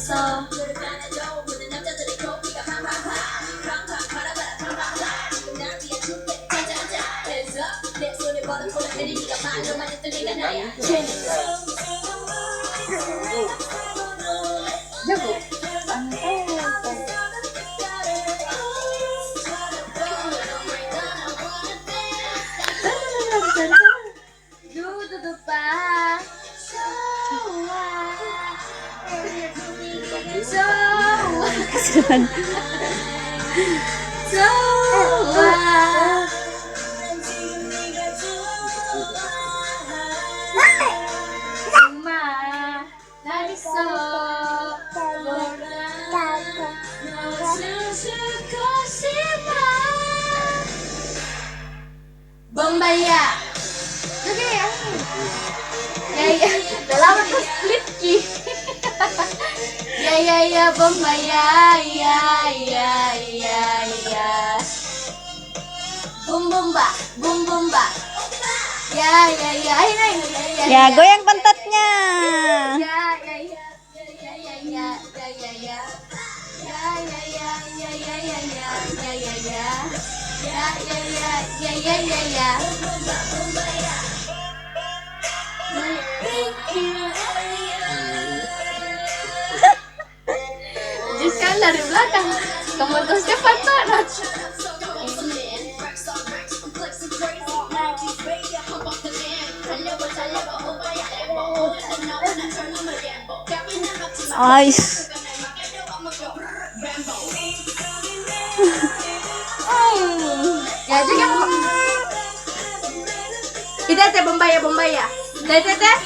있어. Jago. Dudu pa. Bombaya. Sige, ano? Ya, dalawa ko split key. Ya, Bombaya. Ya. Boom bomba. Ya. Ay, ya. Ya, goyang pantatnya. Ya. Jessica dari belakang. Kemudian patah. Ay. Ya, juga apa? Ida teh Bombaya. Teh.